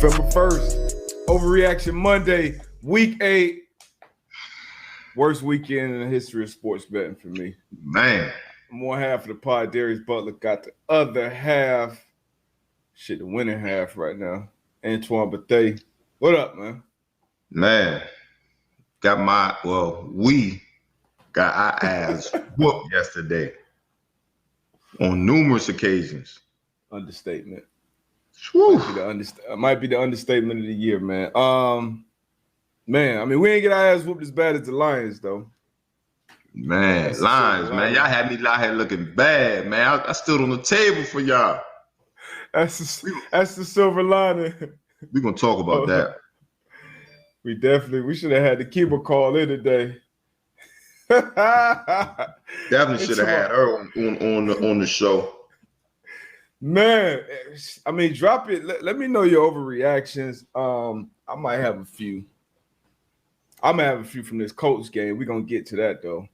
November 1st, Overreaction Monday, Week 8. Worst weekend in the history of sports betting for me. Man. One half of the pod, Darius Butler, got the other half. Shit, the winning half right now. Antoine Bethea. What up, man? Man. We got our ass whooped yesterday on numerous occasions. Understatement. Whew. Might be the understatement of the year, man. Man, I mean, we ain't get our ass whooped as bad as the Lions, though. Man, Lions, man. Y'all had me out here looking bad, man. I stood on the table for y'all. That's the silver lining. We're going to talk about that. We should have had the keeper call in today. Definitely should have had her on the show. Man, I mean, drop it. Let me know your overreactions. I might have a few. I'm gonna have a few from this Colts game. We're gonna get to that though.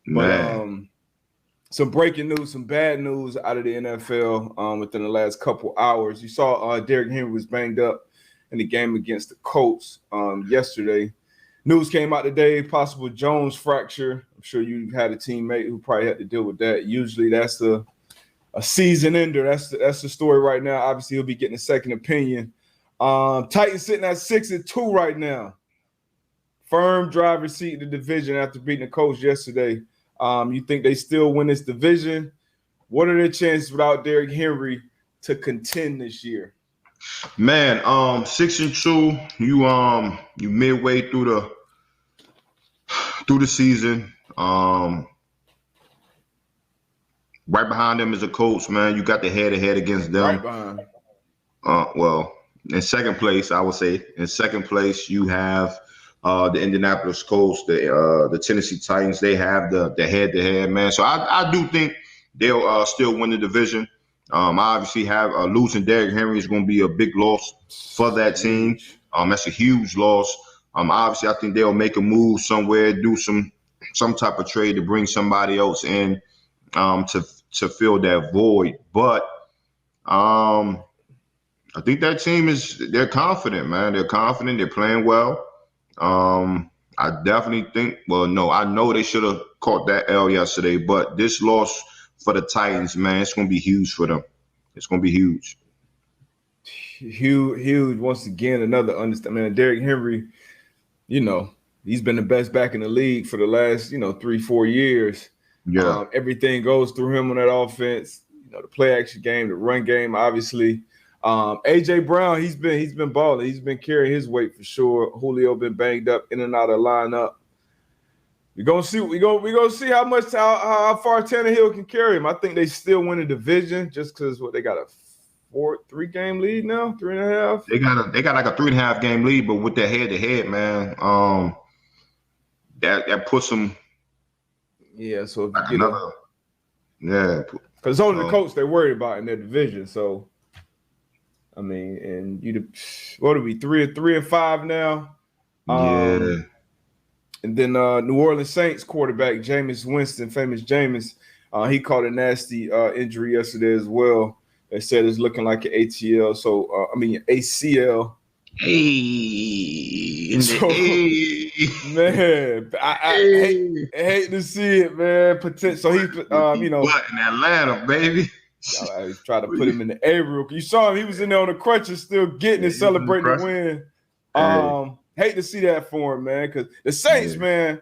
But some breaking news, some bad news out of the NFL within the last couple hours. You saw Derrick Henry was banged up in the game against the Colts yesterday. News came out today, possible Jones fracture. I'm sure you've had a teammate who probably had to deal with that. Usually that's a season ender. That's the story right now. Obviously, he'll be getting a second opinion. Titans sitting at 6-2 right now. Firm driver's seat in the division after beating the Colts yesterday. You think they still win this division? What are their chances without Derrick Henry to contend this year? Man, 6-2. You midway through the season. Right behind them is the Colts, man. You got the head-to-head against them. Right behind. Well, in second place, I would say. In second place, you have the Indianapolis Colts, the Tennessee Titans. They have the head-to-head, man. So I do think they'll still win the division. Obviously, losing Derrick Henry is going to be a big loss for that team. That's a huge loss. Obviously, I think they'll make a move somewhere, do some type of trade to bring somebody else in to fill that void. But I think that team they're confident, man. They're confident. They're playing well. I definitely think, I know they should have caught that L yesterday, but this loss for the Titans, man, it's going to be huge for them. It's going to be huge. Huge. Once again, another understatement. Man, Derrick Henry, he's been the best back in the league for the last, 3-4 years. Yeah. Everything goes through him on that offense. The play action game, the run game, obviously. AJ Brown, he's been balling. He's been carrying his weight for sure. Julio been banged up in and out of lineup. We're gonna see. We're gonna see how far Tannehill can carry him. I think they still win the division just because they got a 3-game lead now, 3.5. They got like a 3.5 game lead, but with that head-to-head, man, that puts them. Yeah, so if like you get because it's only the Colts they're worried about in their division. So, I mean, and what are we 3-5 now? Yeah. And then New Orleans Saints quarterback Jameis Winston, famous Jameis, he caught a nasty injury yesterday as well. They said it's looking like an ACL. So ACL. Man, I hate to see it, man. So he's in Atlanta, baby. I tried to put him in the A real. You saw him; he was in there on the crutches, still getting it, celebrating the win. Hate to see that for him, man. Because the Saints, man,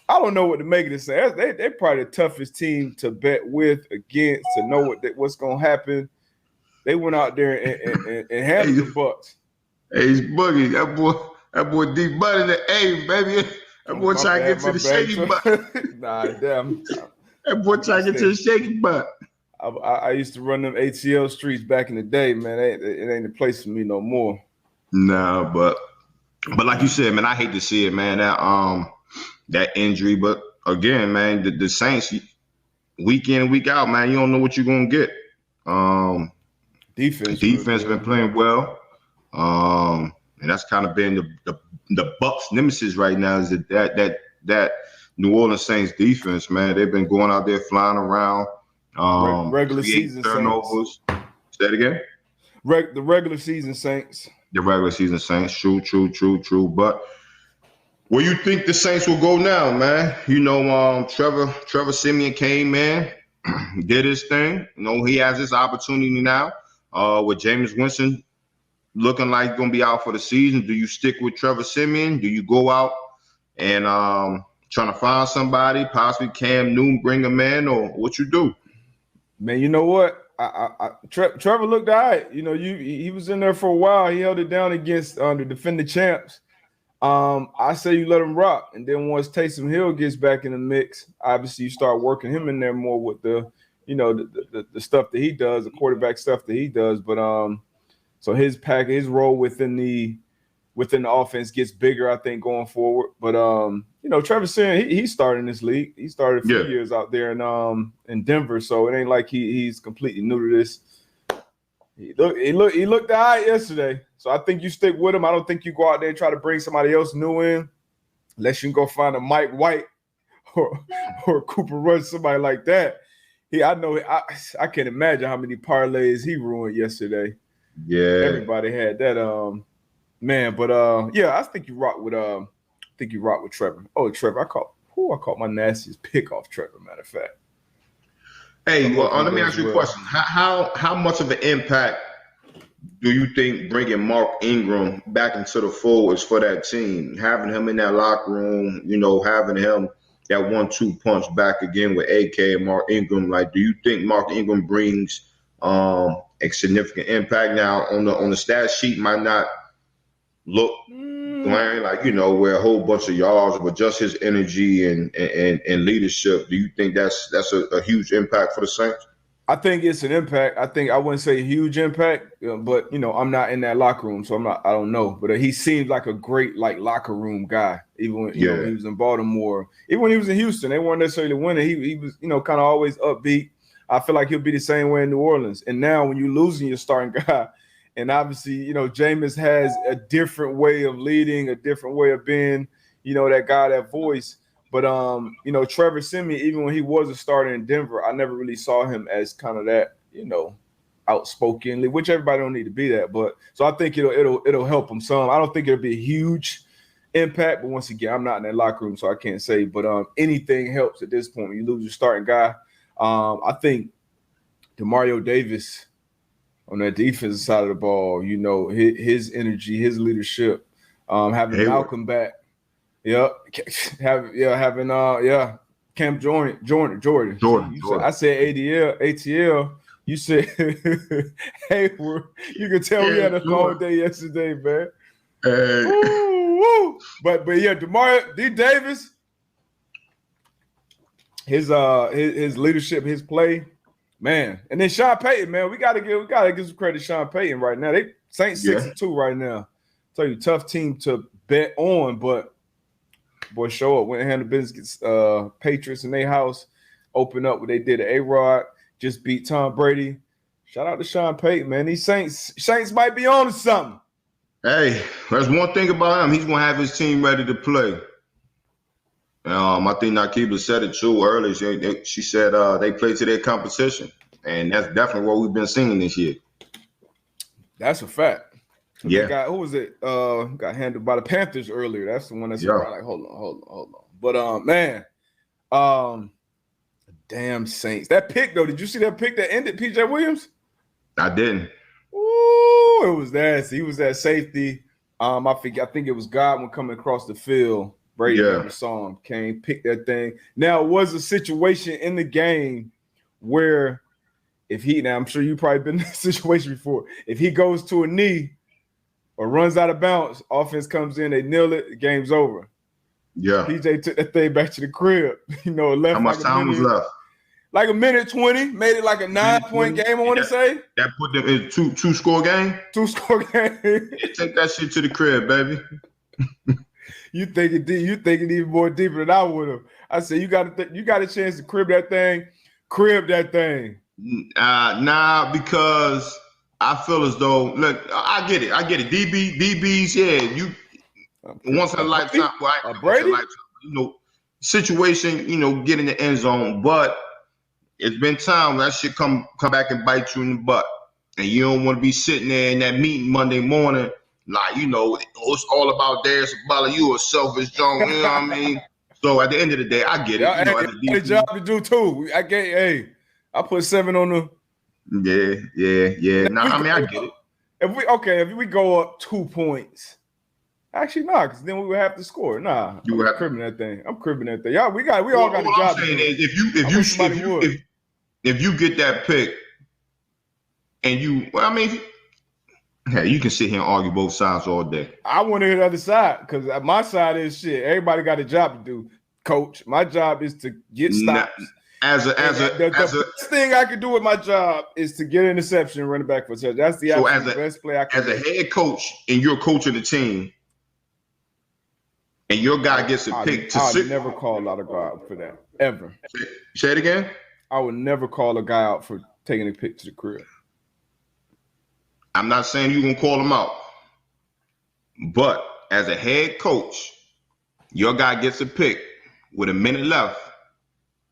I don't know what to make of this. They're probably the toughest team to bet with, against, to know what's going to happen. They went out there and handled the Bucks. Hey, he's Boogie. That boy deep butt in the A, baby. That boy trying to get to the shaky butt. Nah, damn. That boy trying to get to the shaky butt. I used to run them ATL streets back in the day, man. It ain't the place for me no more. No, but like you said, man, I hate to see it, man. That injury, but again, man, the Saints week in and week out, man, you don't know what you're gonna get. Defense been playing well, and that's kind of been the Bucks' nemesis right now. Is that New Orleans Saints defense, man? They've been going out there flying around. Regular season turnovers. Saints. Say it again. The regular season Saints. The regular season Saints. True. But where you think the Saints will go now, man? Trevor Siemian came in, did his thing. He has this opportunity now with Jameis Winston looking like going to be out for the season. Do you stick with Trevor Siemian? Do you go out and trying to find somebody, possibly Cam Newton, bring him in, or what you do? Man, you know what? Trevor looked all right. He was in there for a while. He held it down against the defending champs. I say you let him rock, and then once Taysom Hill gets back in the mix, obviously you start working him in there more with the stuff that he does, the quarterback stuff that he does. But so his role within the offense gets bigger, I think, going forward. But Trevor Siemian, he started in this league. He started a few years out there in Denver, so it ain't like he's completely new to this. He looked all right yesterday. So I think you stick with him. I don't think you go out there and try to bring somebody else new in, unless you can go find a Mike White or Cooper Rush, somebody like that. I can't imagine how many parlays he ruined yesterday. Yeah, everybody had that. Man, but I think you rock with Trevor. Oh, Trevor, I caught my nastiest pick off Trevor, matter of fact. Hey, well, let me ask you a question. How much of an impact do you think bringing Mark Ingram back into the fold is for that team? Having him in that locker room, having him that 1-2 punch back again with AK and Mark Ingram. Like, do you think Mark Ingram brings a significant impact? Now on the stat sheet might not look glaring, like where a whole bunch of yards, but just his energy and leadership. Do you think that's a huge impact for the Saints? I think it's an impact. I wouldn't say a huge impact, but I'm not in that locker room, so I don't know. But he seems like a great locker room guy. Even when he was in Baltimore, even when he was in Houston, they weren't necessarily winning. He was kind of always upbeat. I feel like he'll be the same way in New Orleans. And now when you're losing your starting guy, and obviously Jameis has a different way of leading, a different way of being, that guy, that voice. But Trevor Siemian, even when he was a starter in Denver, I never really saw him as kind of that, outspoken, which everybody don't need to be that. But so I think it'll help him some. I don't think it'll be a huge impact, but once again, I'm not in that locker room, so I can't say. But anything helps at this point. When you lose your starting guy, I think DeMario Davis on that defensive side of the ball, his energy, his leadership, having Malcolm back. Having Cam Jordan. I said ATL. You said Hayward. You can tell we had a long day yesterday, man. Hey. Woo. But DeMario D. Davis, his leadership, his play, man. And then Sean Payton, man, we gotta give some credit to Sean Payton right now. They Saints 6-2 right now. Tell you, tough team to bet on, but boy, show up, went and handled business, Patriots in their house, opened up what they did at A-Rod, just beat Tom Brady. Shout out to Sean Payton, man. These Saints might be on to something. Hey, there's one thing about him. He's going to have his team ready to play. I think Nakiba said it too earlier. She said they play to their competition, and that's definitely what we've been seeing this year. That's a fact. Yeah. Who was it? Got handled by the Panthers earlier. That's the one that's like, hold on. But damn Saints. That pick though, did you see that pick that ended PJ Williams? I didn't. Ooh, it was nasty. He was at safety. I think it was Godwin coming across the field. Brady never saw him. Came, picked that thing. Now it was a situation in the game where I'm sure you've probably been in this situation before. If he goes to a knee or runs out of bounds, offense comes in, they nail it, the game's over. Yeah. PJ took that thing back to the crib. Left. How much time was left? Like a minute 20, made it like a 9-point game, I want to say. That put them in two-score game? 2-score game. Yeah, take that shit to the crib, baby. You thinking even more deeper than I would have. I said, you got a chance to crib that thing. Nah, because I feel as though, look, I get it. DBs, you once in a lifetime, Brady? Situation, get in the end zone. But it's been time that shit come back and bite you in the butt. And you don't want to be sitting there in that meeting Monday morning Like, it's all about Darius Butler. You a selfish junk, you know what I mean? So at the end of the day, I get it. Yeah, As a I got a DC, job to do too. I put 7 on the. yeah. Nah, I mean, I get it. If we go up 2 points, actually, nah, because then we would have to score. Nah, I'm cribbing that thing. Yeah, we all got a job. All I'm saying is, if you get that pick, and you can sit here and argue both sides all day. I want to hear the other side because my side is shit. Everybody got a job to do, coach. My job is to get stops. The best thing I can do with my job is to get an interception and run it back for a touchdown. That's the best play I can do. As a head coach and you're coaching the team, and your guy gets a pick to sit. I would never call out a guy out for that, ever. Say it again? I would never call a guy out for taking a pick to the crib. I'm not saying you're going to call him out. But as a head coach, your guy gets a pick with a minute left.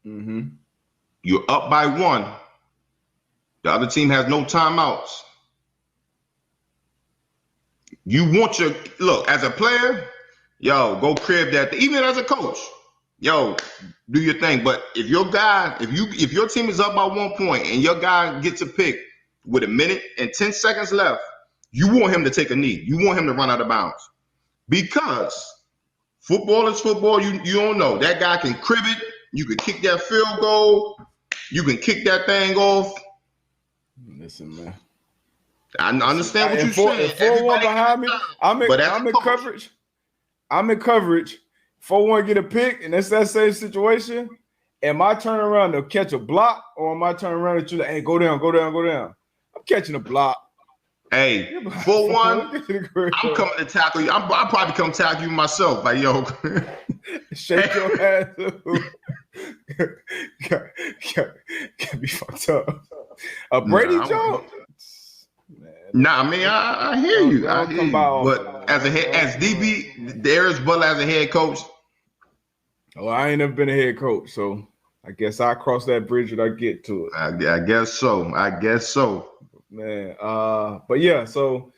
Mm-hmm. You're up by 1. The other team has no timeouts. You want look, as a player, go crib that. Even as a coach, do your thing. But if your team is up by 1 point and your guy gets a pick with a minute and 10 seconds left, you want him to take a knee. You want him to run out of bounds. Because football is football. You don't know. That guy can crib it. You can kick that field goal. You can kick that thing off. Listen, man. I understand what you're saying. 4-1 behind me. I'm in coverage. I'm in coverage. 4-1 get a pick, and that's that same situation. Am I turning around to catch a block, or am I turning around at you like, hey, go down? I'm catching a block. Hey, 4-1, I'm coming to tackle you. I'll probably come tackle you myself. Like, shake your ass. Can't be fucked up. Brady Jones. Nah, I mean, I hear you. I hear you. But as DB, Darius Butler as a head coach. Well, I ain't never been a head coach, so I guess I'll cross that bridge when I get to it. I guess so. Man, but yeah, so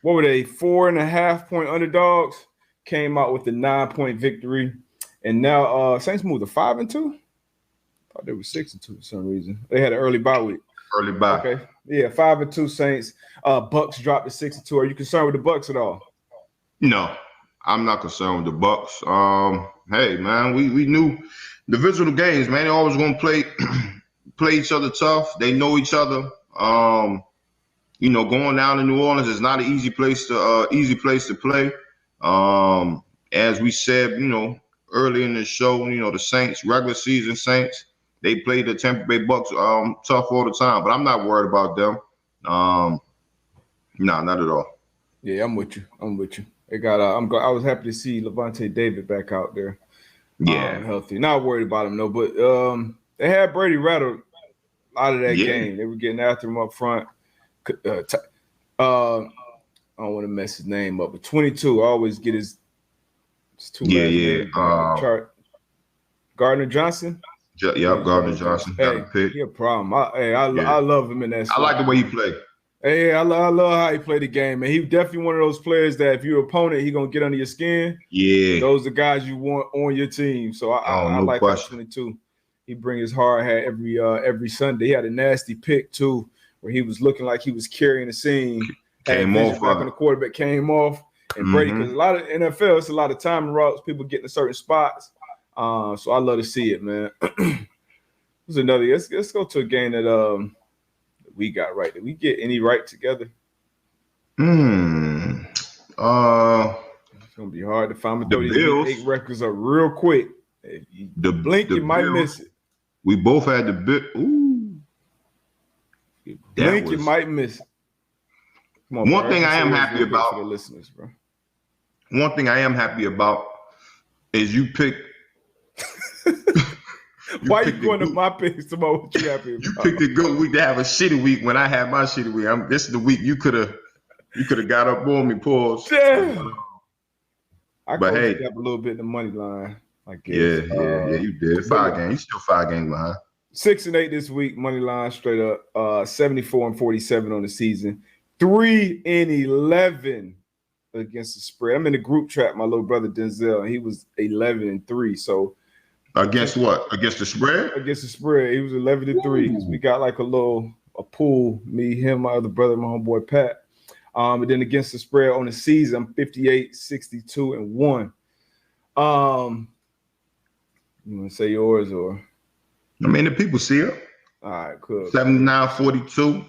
what were they? 4.5-point underdogs came out with a 9-point victory, and now Saints moved to 5-2. I thought they were 6-2 for some reason. They had an early bye week. Early bye. Okay, yeah, 5-2 Saints. Bucks dropped to 6-2. Are you concerned with the Bucks at all? No, I'm not concerned with the Bucks. Hey man, we knew divisional games, man. They always gonna play each other tough. They know each other. Going down to New Orleans is not an easy place to play. As we said, early in the show, the Saints, regular season Saints, they play the Tampa Bay Bucks tough all the time. But I'm not worried about them. No, not at all. Yeah, I'm with you. They got. I was happy to see Levante David back out there. Yeah, healthy. Not worried about him though. But they had Brady rattled out of that game. They were getting after him up front. I don't want to mess his name up, but 22. I always get his two last names chart. Gardner Johnson. Gardner Johnson. Hey, he a problem. I love him in that. I like the way he played. Hey, I love how he played the game, man. He definitely one of those players that if your opponent, he gonna get under your skin. Yeah, those are the guys you want on your team. So I like that 22. He bring his hard hat every Sunday. He had a nasty pick too, where he was looking like he was carrying the scene. Came off. Back when the quarterback came off, and Brady, because a lot of NFL, it's a lot of timing routes. People getting to certain spots. So I love to see it, man. There's another. Let's go to a game that we got right. Did we get any right together? It's gonna be hard to find. The Bills 8 records up real quick. If you blink, you might miss it. We both had the bit. Ooh, you might miss it. Come on, one thing I am happy about for the listeners, bro. One thing I am happy about is you picked. Why you going to my picks tomorrow? What you happy about? You picked a good week to have a shitty week when I had my shitty week. This is the week you could have got up on me, pause. Yeah. I could have a little bit in the money line, I guess. Yeah, you did. 5 games. You still 5 games behind. 6-8 this week, money line straight up. 74-47 on the season. 3-11 against the spread. I'm in the group chat. My little brother Denzel, and he was 11-3. So Against what? Against the spread? Against the spread, he was 11-3. We got like a pool. Me, him, my other brother, my homeboy Pat. And then against the spread on the season, I'm 58-62-1. You want to say yours or? I mean, the people see it. All right, cool. 79-42.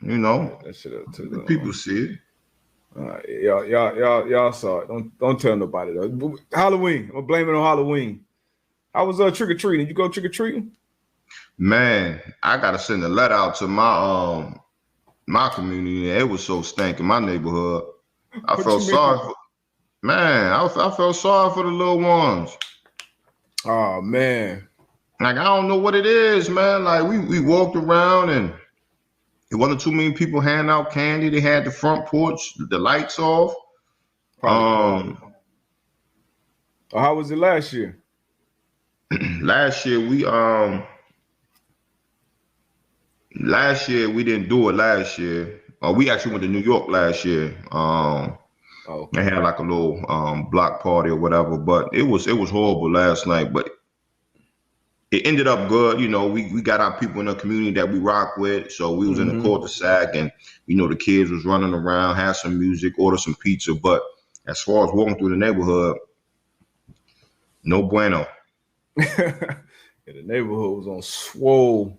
You know, that shit up too. The people see it. All right, y'all saw it. Don't tell nobody though. Halloween. I'm gonna blame it on Halloween. I was trick or treating. Did you go trick or treating? Man, I gotta send a letter out to my community. It was so stank in my neighborhood. I felt sorry for. Man, I felt sorry for the little ones. Oh man. Like I don't know what it is, man. Like we walked around and it wasn't too many people handing out candy. They had the front porch, the lights off. How was it last year? Last year we didn't do it last year. We actually went to New York last year. They had like a little block party or whatever, but it was horrible last night. But it ended up good. You know, we got our people in the community that we rock with. So we was in the cul-de-sac and, you know, the kids was running around, had some music, ordered some pizza. But as far as walking through the neighborhood, no bueno. The neighborhood was on swole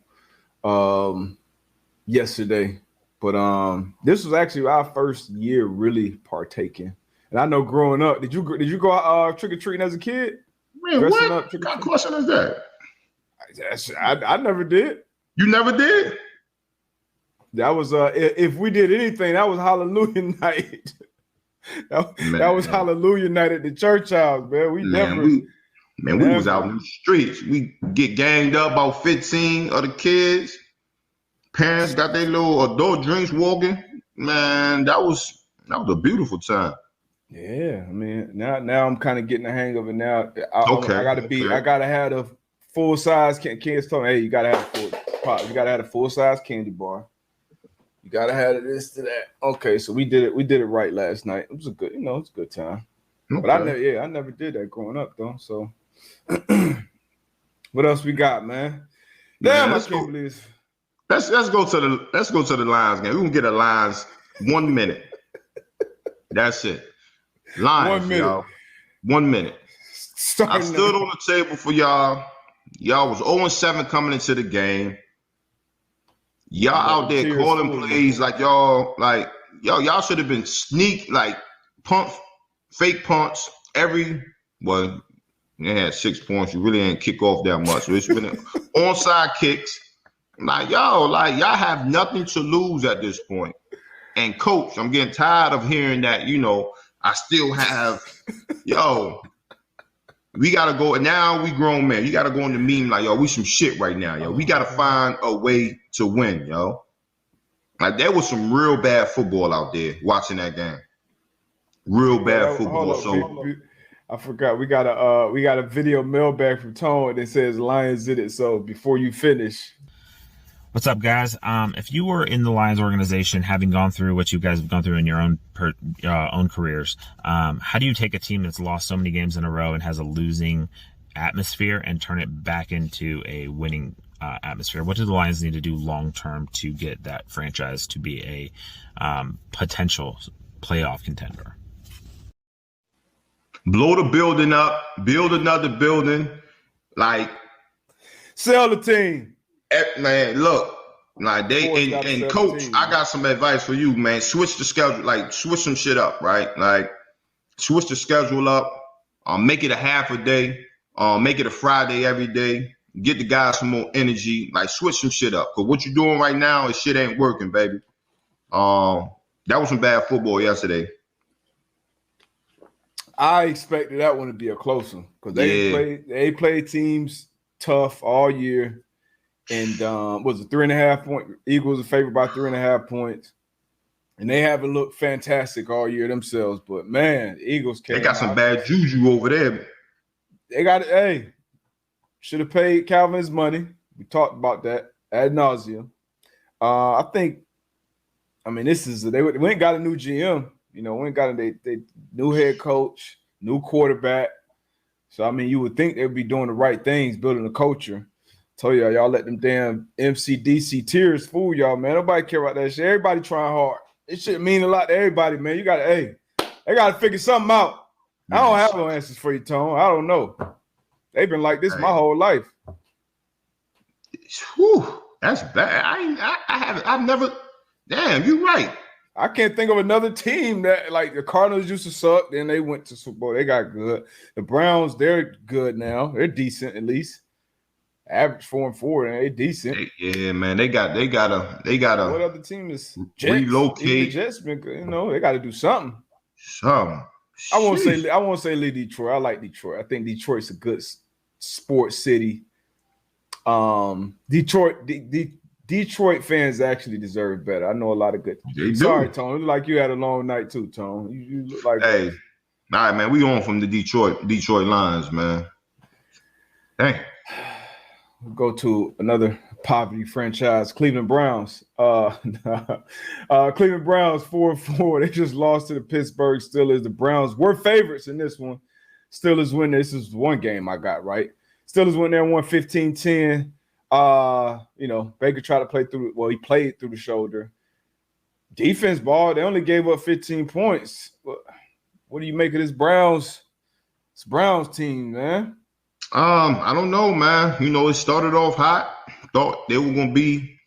yesterday. But this was actually our first year really partaking. And I know growing up, did you go trick-or-treating as a kid? Man, what? What kind of question is that? I never did. You never did? That was if we did anything, that was Hallelujah night. that was Hallelujah night at the church house, man. We was out in the streets. We get ganged up about 15 of the kids. Parents got their little adult drinks walking. Man, that was a beautiful time. Yeah, I mean, now I'm kind of getting the hang of it now. I gotta have a full size. Kids told me, hey, you gotta have a full size candy bar. You gotta have this to that. Okay, so we did it right last night. It was a good time. Okay. But I never did that growing up though. So what else we got, man? Damn, I can't believe this. Let's go to the Lions game. We're gonna get a Lions 1 minute. That's it. Lions, 1 minute. Y'all. 1 minute. I stood on the table for y'all. Y'all was 0-7 coming into the game. Y'all out there calling plays like y'all should have been fake punts well, they had 6 points. You really didn't kick off that much. So it's been onside kicks. Y'all have nothing to lose at this point. And coach, I'm getting tired of hearing that, you know, I still have, we got to go. Now we grown men. You got to go on the meme like, we some shit right now, yo. We got to find a way to win, yo. Like, there was some real bad football out there watching that game. Real bad football. I forgot. We got a video mailbag from Tone that says Lions did it. So before you finish. What's up, guys? If you were in the Lions organization, having gone through what you guys have gone through in your own careers, how do you take a team that's lost so many games in a row and has a losing atmosphere and turn it back into a winning atmosphere? What do the Lions need to do long term to get that franchise to be a potential playoff contender? Blow the building up, build another building, sell the team. Man, look, and coach, I got some advice for you, man. Switch the schedule, switch some shit up, right? Switch the schedule up, make it a half a day, make it a Friday every day. Get the guys some more energy, switch some shit up. Cause what you're doing right now is shit ain't working, baby. That was some bad football yesterday. I expected that one to be a close one because they played teams tough all year. And was it 3.5 point? Eagles are favored by 3.5 points. And they haven't looked fantastic all year themselves. But man, the Eagles came. They got some bad juju over there. They got it. Hey, should have paid Calvin his money. We talked about that ad nauseum. I think, this is they went and got a new GM. You know, we ain't got they new head coach, new quarterback. So I mean, you would think they'd be doing the right things, building a culture. Told y'all let them damn MCDC tears fool y'all, man. Nobody care about that shit. Everybody trying hard. It should mean a lot to everybody, man. You got to, they got to figure something out. I don't have no answers for you, Tone. I don't know. They've been like this my whole life. Whew, that's bad. I've never. Damn, you're right. I can't think of another team that like the Cardinals used to suck. Then they went to Super Bowl. They got good. The Browns, they're good now. They're decent at least. Average 4-4, and they decent. Yeah, man. They got a. What other team is Jets? Relocate? Even the Jets, they got to do something. Some. I won't say leave Detroit. I like Detroit. I think Detroit's a good sports city. Detroit fans actually deserve better. I know a lot of good. Sorry, Tone. It look like you had a long night too, Tone. You look like. Hey, all right, man. We on from the Detroit Lions, man. Dang. We'll go to another poverty franchise, Cleveland Browns. Cleveland Browns 4-4. They just lost to the Pittsburgh Steelers. The Browns were favorites in this one. Steelers win. This is one game I got right. Steelers went there and won 15-10. Baker tried to play through. Well, he played through the shoulder. Defense ball. They only gave up 15 points. What do you make of this Browns team, man? I don't know, man. It started off hot. Thought they were gonna be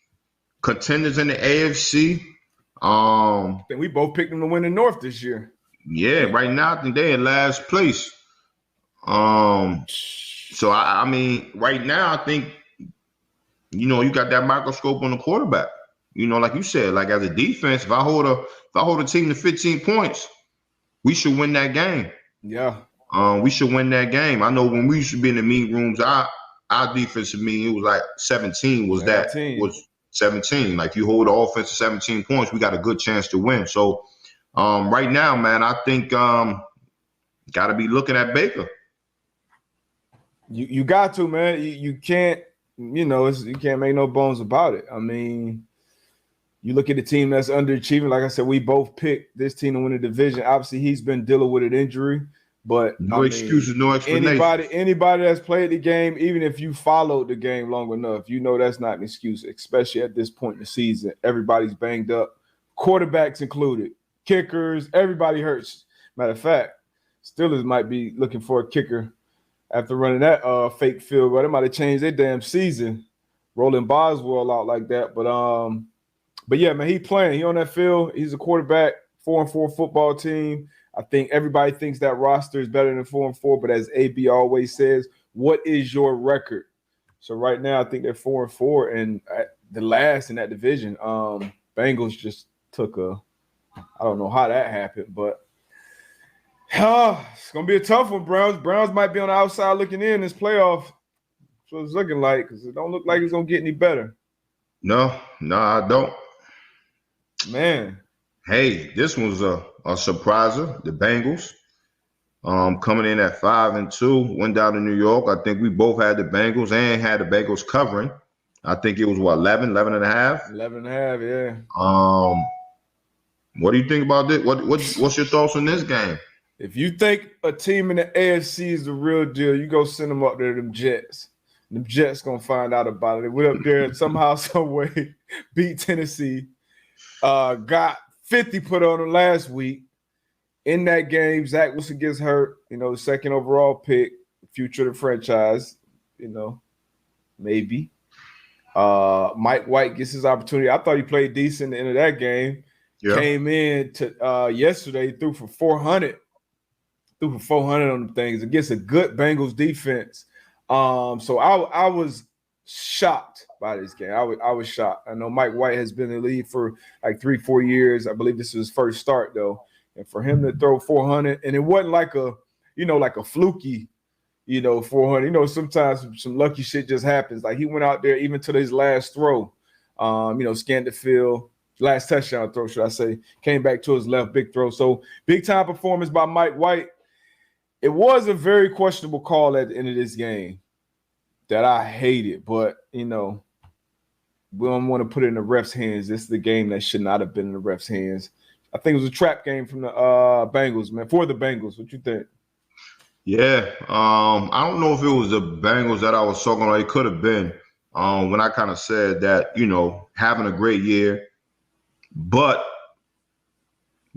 contenders in the AFC. I think we both picked them to win the North this year. Yeah, right now I think they're in last place. So I mean, right now I think you got that microscope on the quarterback. Like you said, like as a defense, if I hold a team to 15 points, we should win that game. Yeah. We should win that game. I know when we used to be in the meet rooms, our defensive mean it was like 17 was 17. Like you hold the offense to 17 points, we got a good chance to win. So right now, man, I think got to be looking at Baker. You got to, man. You can't, you can't make no bones about it. I mean, you look at the team that's underachieving. Like I said, we both picked this team to win the division. Obviously, he's been dealing with an injury. But no excuses, no explanation. Anybody that's played the game, even if you followed the game long enough, that's not an excuse, especially at this point in the season. Everybody's banged up, quarterbacks included, kickers, everybody hurts. Matter of fact, Steelers might be looking for a kicker after running that fake field goal. They might have changed their damn season, rolling Boswell out like that. But yeah, man, he playing. He on that field. He's a quarterback, 4-4 football team. I think everybody thinks that roster is better than 4-4, but as AB always says, what is your record? So right now, I think they're 4-4, and the last in that division. Bengals just took I don't know how that happened, but it's gonna be a tough one. Browns might be on the outside looking in this playoff. That's what it's looking like, because it don't look like it's gonna get any better. No, I don't. Man. Hey, this was a surpriser. The Bengals coming in at 5-2, went down to New York. I think we both had the Bengals and had the Bengals covering. I think it was 11 and a half. 11 and a half, yeah. What do you think about this? What's your thoughts on this game? If you think a team in the AFC is the real deal, you go send them up there to them Jets. Them Jets gonna find out about it. They went up there and somehow, some way beat Tennessee. Got 50 put on them last week. In that game, Zach Wilson gets hurt. The second overall pick, future of the franchise. Maybe. Mike White gets his opportunity. I thought he played decent at the end of that game. Yeah. Came in to yesterday, threw for 400. Threw for 400 on the things against a good Bengals defense. So I was shocked by this game. I was shocked. I know Mike White has been in the league for like 3-4 years. I believe this is his first start though. And for him to throw 400, and it wasn't like a fluky, 400. Sometimes some lucky shit just happens. Like he went out there even to his last throw, scanned the field, last touchdown throw, should I say, came back to his left, big throw. So big time performance by Mike White. It was a very questionable call at the end of this game that I hated, but we don't want to put it in the ref's hands. This is the game that should not have been in the ref's hands. I think it was a trap game from the Bengals, man. For the Bengals, what you think? Yeah, I don't know if it was the Bengals that I was talking about. It could have been when I kind of said that, having a great year, but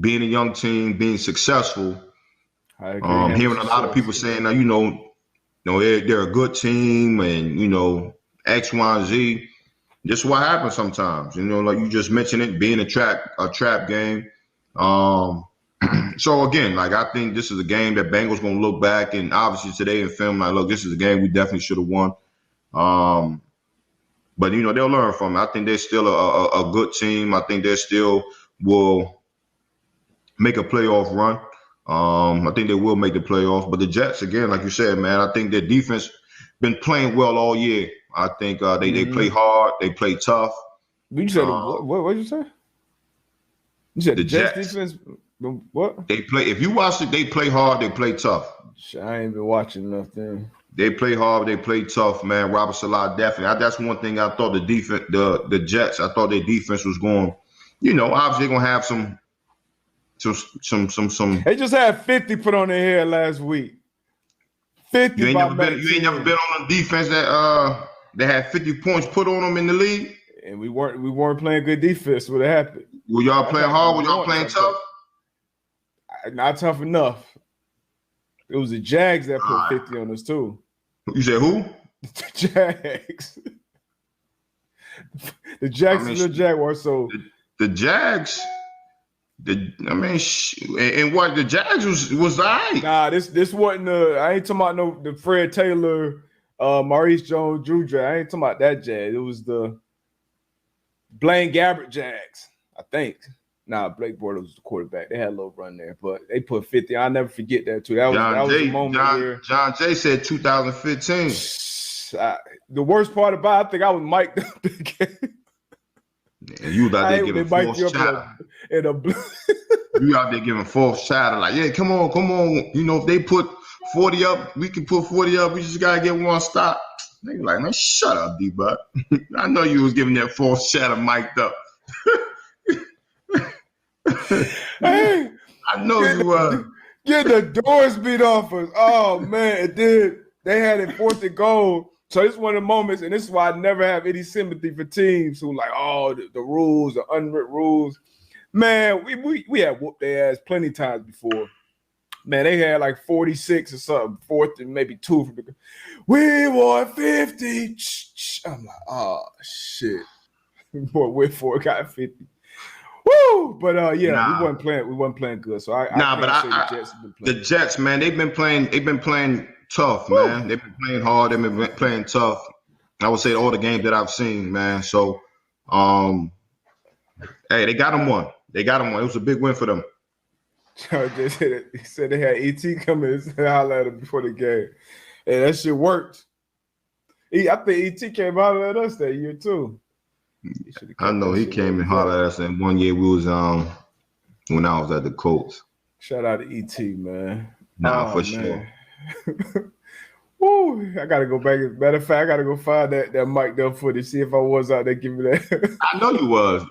being a young team, being successful. I agree. Hearing a lot of people saying, they're a good team, and X, Y, and Z. This is what happens sometimes. Like you just mentioned it, being a trap game. So again, like I think this is a game that Bengals gonna look back, and obviously today in film, like, look, this is a game we definitely should have won. But they'll learn from it. I think they're still a good team. I think they still will make a playoff run. I think they will make the playoffs. But the Jets, again, like you said, man, I think their defense been playing well all year. I think they play hard, they play tough. You said what did you say? You said the Jets defense. What? They play. If you watch it, they play hard, they play tough. I ain't been watching nothing. They play hard, they play tough, man. Robert Salah definitely. That's one thing I thought the defense, the Jets. I thought their defense was going. Obviously they're gonna have some. They just had 50 put on their head last week. 50. You ain't never been on a defense that had 50 points put on them in the league. And we weren't playing good defense. What happened? Were y'all playing hard? Were y'all playing tough? Not tough enough. It was the Jags that put 50 on us too. You said who? The Jags. The Jacksonville Jaguars. So the Jags. And what the Jags was all right. Nah, this wasn't I ain't talking about the Fred Taylor, Maurice Jones-Drew Jags. I ain't talking about that Jag. It was the Blaine Gabbert Jags, I think. Nah, Blake Bortles was the quarterback. They had a little run there, but they put 50. I'll never forget that too. That was a moment where John Jay said 2015. The worst part about it, I think I was mic'd up again. And you out there giving false chatter. You out there giving false chatter. Like, yeah, come on. If they put 40 up, we can put 40 up. We just got to get one stop. They like, man, shut up, D-Buck. I know you was giving that false chatter mic'd up. Hey, I know you were. Get the doors beat off us. Oh, man, it did. They had it 4th and goal. So this is one of the moments, and this is why I never have any sympathy for teams who like, the rules, the unwritten rules. Man, we had whooped their ass plenty of times before. Man, they had like 46 or something, 4th and maybe 2. We won 50. I'm like, oh, shit. Boy, Whitford got 50. Woo! But we wasn't playing good. So the Jets, man, they've been playing tough, man. They've been playing hard. They've been playing tough. I would say all the games that I've seen, man. So, hey, they got them one. It was a big win for them. He said they had ET come in and holler at him before the game. Hey, that shit worked. I think ET came holler at us that year too. I know he came and hollered at us. And one year we was when I was at the Colts. Shout out to ET, man. For sure. Woo! I gotta go back. Matter of fact, I gotta go find that mic'd up footage. See if I was out there giving that. I know you was.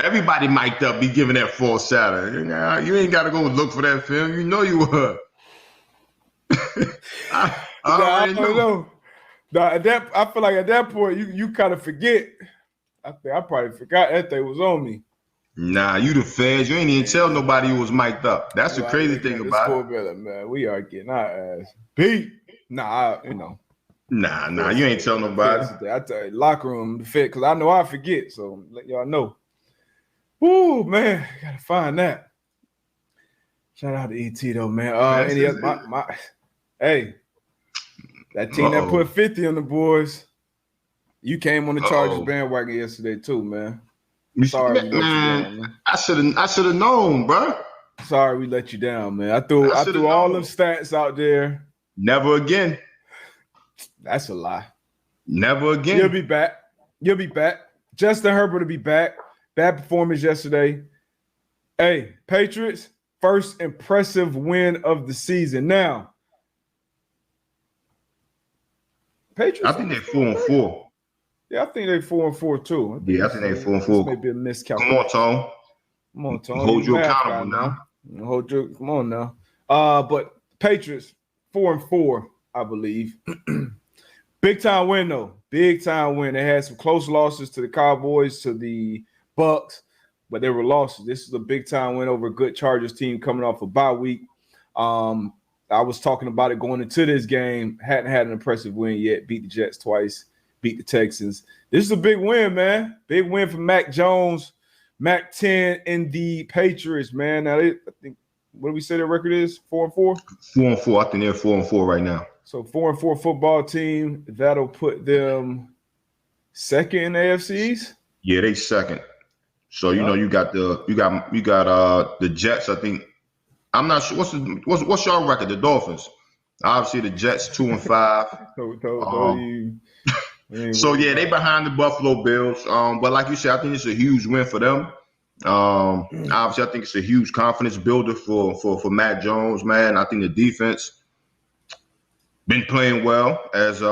Everybody mic'd up be giving that false shadow. You ain't gotta go look for that film. You know you were. I don't know. I feel like at that point you kind of forget. I think I probably forgot that thing was on me. Nah, you the feds. You ain't even tell nobody you was mic'd up. That's the crazy thing about it. Better, man. We are getting our ass beat. Nah, Nah, you ain't tell nobody. I tell you, locker room, the fit, because I know I forget. So let y'all know. Woo, man, gotta find that. Shout out to ET though, man. Hey, that team that put 50 on the boys. You came on the Chargers bandwagon yesterday too, man. Sorry, man. I should have known, bro. Sorry, we let you down, man. I threw all them stats out there. Never again. That's a lie. Never again. You'll be back. Justin Herbert will be back. Bad performance yesterday. Hey, Patriots, first impressive win of the season. Now, Patriots. I think they're 4-4. Yeah, I think they're 4-4 too. I think they're 4-4. Maybe a miscalculation. Come on, Tom. Come on, Tony. Hold you Math accountable guy now. Come on now. But Patriots 4-4, I believe. Big time win though. Big time win. They had some close losses to the Cowboys, to the Bucks, but they were losses. This is a big time win over a good Chargers team coming off a bye week. I was talking about it going into this game. Hadn't had an impressive win yet. Beat the Jets twice. Beat the Texans. This is a big win, man. Big win for Mac Jones. Mac 10 and the Patriots, man. Now, I think, what do we say their record is? 4-4? 4-4. I think they're 4-4 right now. So 4-4 football team. That'll put them second in the AFCs. Yeah, they second. So you know you got the Jets. I think I'm not sure what's your record. The Dolphins. Obviously the Jets 2-5. So yeah, they behind the Buffalo Bills. But like you said, I think it's a huge win for them. Obviously, I think it's a huge confidence builder for Matt Jones, man. I think the defense been playing well as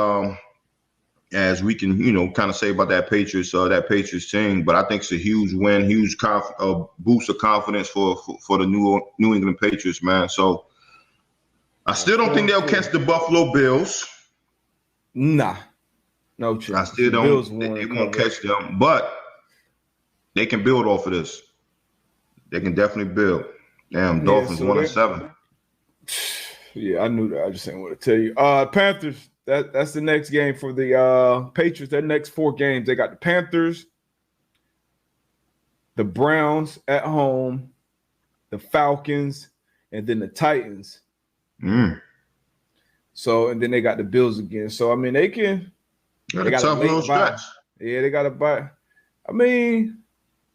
we can, kind of say about that Patriots team. But I think it's a huge win, huge boost of confidence for the New England Patriots, man. So I still don't think they'll catch the Buffalo Bills. Nah. No chance. I still don't. They won't catch them, but they can build off of this. They can definitely build. Damn, Dolphins 1-7. Yeah, I knew that. I just didn't want to tell you. Panthers. That's the next game for the Patriots. Their next 4 games, they got the Panthers, the Browns at home, the Falcons, and then the Titans. So, and then they got the Bills again. So, I mean, they can. They got a late stretch. Yeah, they got a bye. I mean,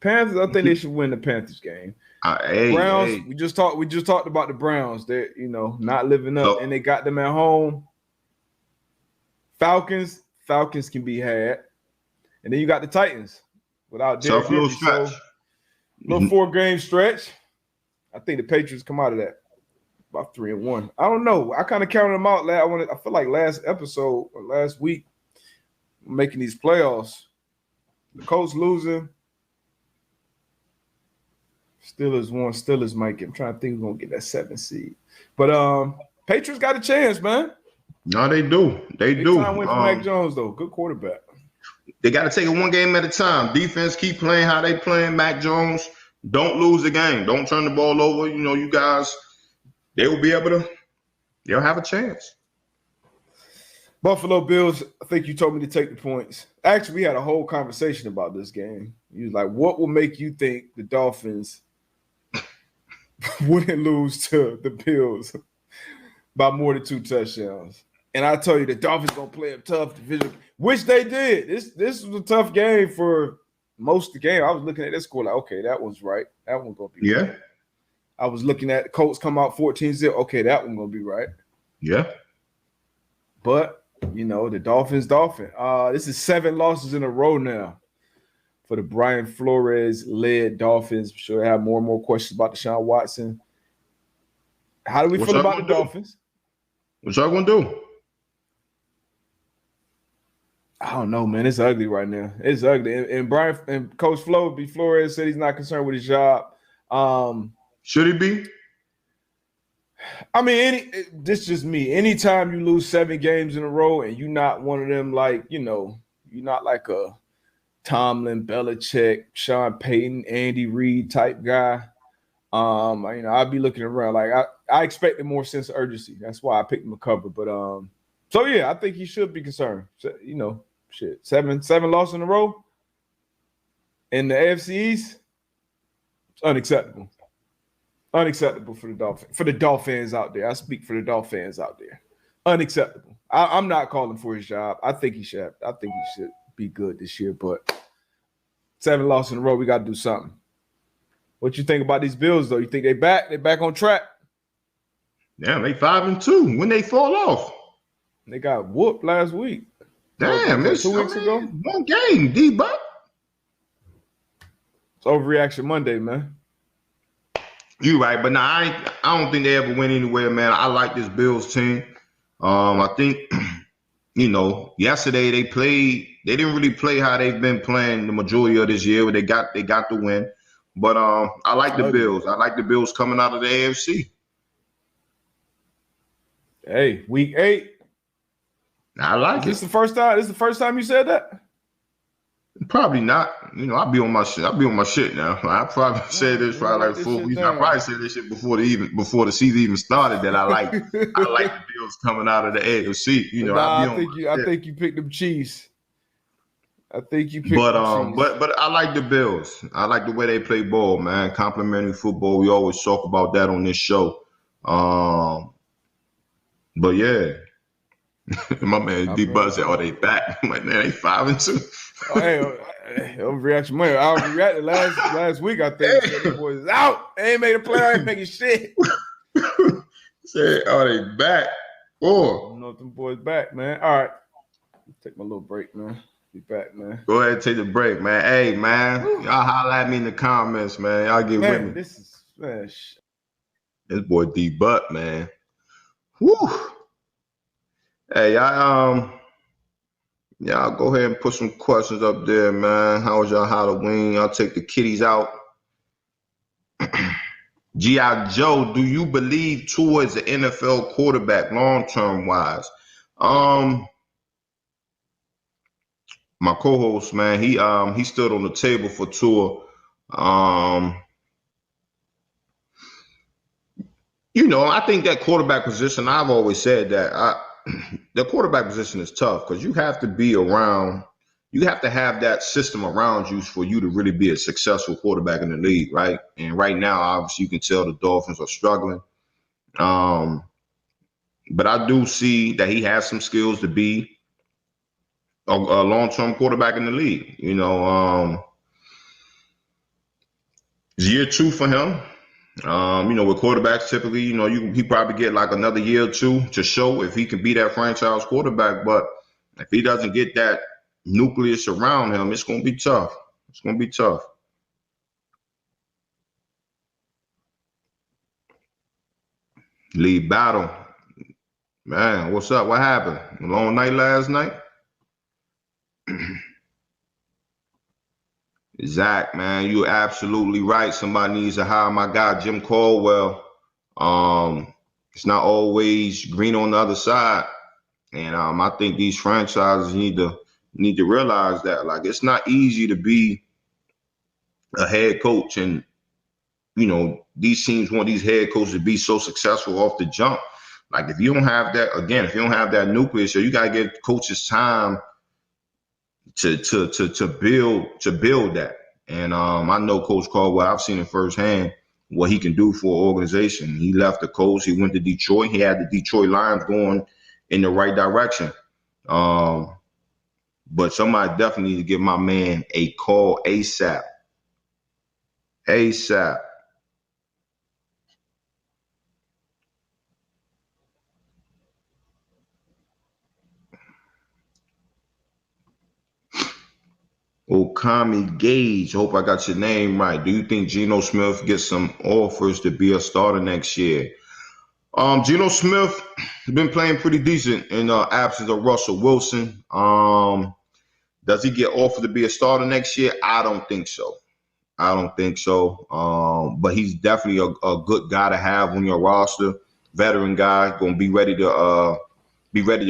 Panthers. I think they should win the Panthers game. Browns. We just talked about the Browns. They're not living up, and they got them at home. Falcons can be had, and then you got the Titans without Derrick Henry. So, little 4-game stretch. I think the Patriots come out of that about 3-1. I don't know. I kind of counted them out. I feel like last episode or last week. Making these playoffs. The Colts losing. Steelers won. Steelers might get. I'm trying to think who's gonna get that 7th seed. But Patriots got a chance, man. No, they do. They do. Time win for Mac Jones though. Good quarterback. They got to take it one game at a time. Defense keep playing how they playing. Mac Jones, don't lose the game. Don't turn the ball over. You guys, they will be able to. They'll have a chance. Buffalo Bills, I think you told me to take the points. Actually, we had a whole conversation about this game. You was like, what will make you think the Dolphins wouldn't lose to the Bills by more than 2 touchdowns? And I told you the Dolphins going to play a tough division, which they did. This was a tough game for most of the game. I was looking at this score like, okay, that one's right. That one's going to be right. I was looking at the Colts come out 14-0. Okay, that one's going to be right. Yeah. But the Dolphins. This is 7 losses in a row now for the Brian Flores-led Dolphins. I'm sure I have more and more questions about Deshaun Watson. How do we feel about the Dolphins? What y'all gonna do? I don't know, man. It's ugly right now. It's ugly. And Brian and Coach Flores said he's not concerned with his job. Should he be? I mean, this is just me. Anytime you lose 7 games in a row and you're not one of them, like, you're not like a Tomlin, Belichick, Sean Payton, Andy Reid type guy. I'll be looking around. Like I expected more sense of urgency. That's why I picked him a cover. But so yeah, I think he should be concerned. So, seven losses in a row in the AFC East. It's unacceptable. Unacceptable for the Dolphins out there. I speak for the Dolphins out there. Unacceptable. I'm not calling for his job. I think he should be good this year, but 7 losses in a row, we got to do something. What you think about these Bills, though? You think they back? They back on track? Yeah, they 5-2. When they fall off? They got whooped last week. Damn, it's 2 weeks ago. One game, D-Buck. It's Overreaction Monday, man. You right, but I don't think they ever went anywhere, man. I like this Bills team. I think, yesterday they didn't really play how they've been playing the majority of this year, but they got the win. But I like the Ugly. Bills. I like the Bills coming out of the AFC. Hey, week 8. I like Is it. this the first time? This is the first time you said that? Probably not. You know, I'll be on my shit. I'll be on my shit now. I probably said this Let me probably write like this 4 shit weeks. I down. probably said this shit before the season even started. That I like the Bills coming out of the AFC. You know, I'll be Nah, on my I shit. think you picked them Chiefs. I think you picked But them Chiefs. but I like the Bills. I like the way they play ball, man. Complimentary football. We always talk about that on this show. But yeah, my man D Buzz said, "Are they back?" I'm like, man, they 5-2. Oh, hey, overreaction. Man, I overreacted last week. I think said them boys is out. They ain't made a play. I ain't making shit. Say, are they back? I Or don't know if them boys back, man. All right, take my little break, man. Be back, man. go ahead and take the break, man. Hey, man, y'all holler at me in the comments, man. Y'all get with me. This is This boy D Buck, man. Woo. Hey, y'all go ahead and put some questions up there, man. How was y'all Halloween? Y'all take the kiddies out. G.I. Joe, do you believe Tua is an NFL quarterback long-term wise? My co-host, man, he stood on the table for Tua. You know, I think that quarterback position, I've always said that the quarterback position is tough because you have to be around, you have to have that system around you for you to really be a successful quarterback in the league, right? And right now, obviously, you can tell the Dolphins are struggling. But I do see that he has some skills to be a long-term quarterback in the league. You know, it's year 2 for him. You know, with quarterbacks, typically, you know, he probably get like another year or 2 to show if he can be that franchise quarterback. But if he doesn't get that nucleus around him, it's going to be tough. It's going to be tough. Lead battle. Man, what's up? What happened? A long night last night? Zach, man, you're absolutely right. Somebody needs to hire my guy, Jim Caldwell. It's not always green on the other side. And I think these franchises need to realize that, like, it's not easy to be a head coach, and you know these teams want these head coaches to be so successful off the jump. Like, if you don't have that, again, if you don't have that nucleus, so you gotta give coaches time to build that. And I know Coach Caldwell. I've seen it firsthand what he can do for an organization. He left the Colts. He went to Detroit. He had the Detroit Lions going in the right direction. But somebody definitely need to give my man a call ASAP. ASAP. Okami Gage, hope I got your name right. Do you think Geno Smith gets some offers to be a starter next year? Geno Smith has been playing pretty decent in absence of Russell Wilson. Does he get offered to be a starter next year? I don't think so. But he's definitely a good guy to have on your roster. Veteran guy, gonna be ready to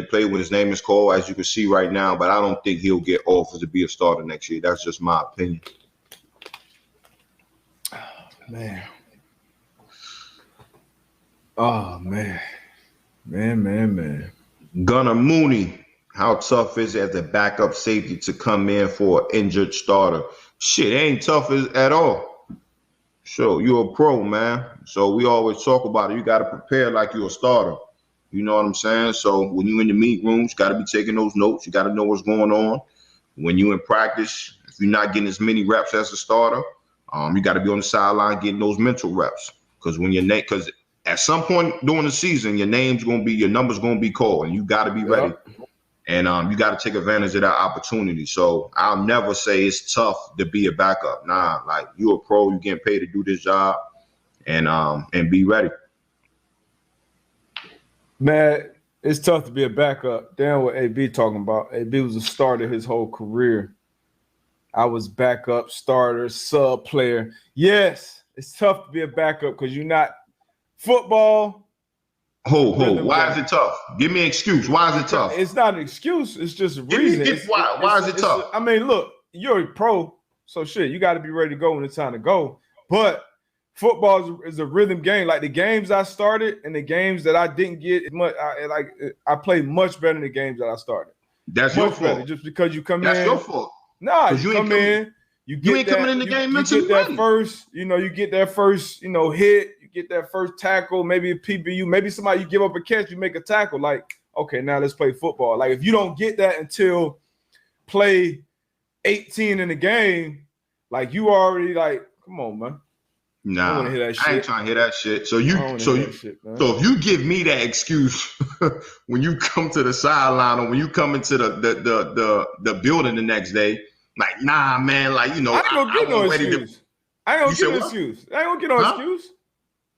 play when his name is called, as you can see right now. But I don't think he'll get offers to be a starter next year. That's just my opinion. man. Oh man. Gunnar Mooney, how tough is it as a backup safety to come in for an injured starter? Shit, it ain't tough at all. Sure, you're a pro, man. So we always talk about it. You got to prepare like you're a starter. You know what I'm saying? So when you're in the meet rooms, got to be taking those notes. You got to know what's going on. When you're in practice, if you're not getting as many reps as a starter, you got to be on the sideline getting those mental reps. Because at some point during the season, your number's going to be called, and you got to be ready. And you got to take advantage of that opportunity. So I'll never say it's tough to be a backup. Nah, like, you're a pro, you're getting paid to do this job, and be ready. Man, it's tough to be a backup. Damn what AB talking about. AB was a starter his whole career. I was backup, starter, sub player. Yes, it's tough to be a backup because you're not football. Why is it tough? Give me an excuse. Why is it tough? It's not an excuse. It's just a reason. Why is it tough? I mean, look, you're a pro, so shit, you got to be ready to go when it's time to go. But football is a rhythm game. Like the games I started and the games that I didn't get much, I played much better than the games that I started. That's your fault. Better, just because you come in. That's your fault. Nah, you come in. You ain't coming in the game mentally. You get that first, you get that first, hit. You get that first tackle, maybe a PBU, maybe somebody you give up a catch, you make a tackle. Like, okay, now let's play football. Like, if you don't get that until play 18 in the game, like you already like, come on, man. Nah, I ain't trying to hear that shit. So if you give me that excuse when you come to the sideline or when you come into the building the next day, like, nah, man, like, I ain't gonna get no excuse. I ain't gonna get no excuse.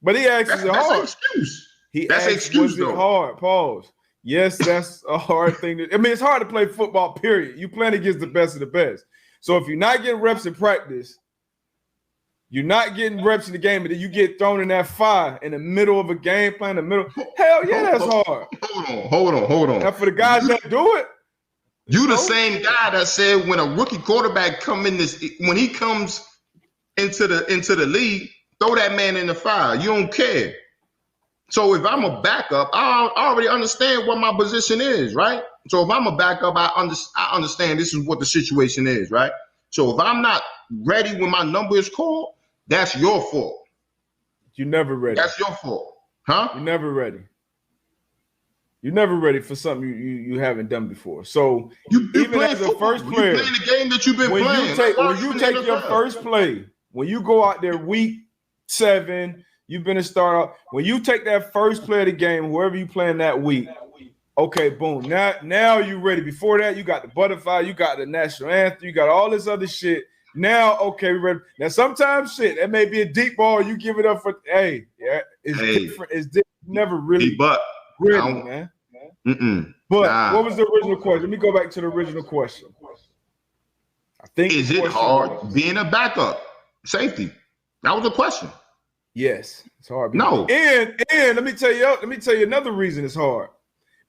But he asks, is it hard? That's an excuse. That's an excuse, though. Hard? Pause. Yes, that's a hard thing. It's hard to play football, period. You playing against the best of the best. So if you're not getting reps in practice, you're not getting reps in the game, but then you get thrown in that fire in the middle of a game plan, in the middle. Hell yeah, that's hard. Hold on. Now for the guys that do it, you the same guy that said when a rookie quarterback when he comes into the league, throw that man in the fire. You don't care. So if I'm a backup, I already understand what my position is, right? So if I'm a backup, I understand this is what the situation is, right? So if I'm not ready when my number is called, that's your fault. You're never ready. That's your fault, huh? You're never ready. You're never ready for something you haven't done before. So even as a first player, you playing the game that you've been playing. When you take your first play, when you go out there week 7, you've been a starter. When you take that first play of the game, whoever you playing that week, okay, boom. Now you're ready. Before that, you got the butterfly, you got the national anthem, you got all this other shit. Now, okay, we're ready. Now, sometimes shit, that may be a deep ball. You give it up for it's different. It's different. Never really ready, man. But what was the original question? Let me go back to the original question. I think is it hard being a backup safety? That was the question. Yes, it's hard. No, and let me tell you another reason it's hard.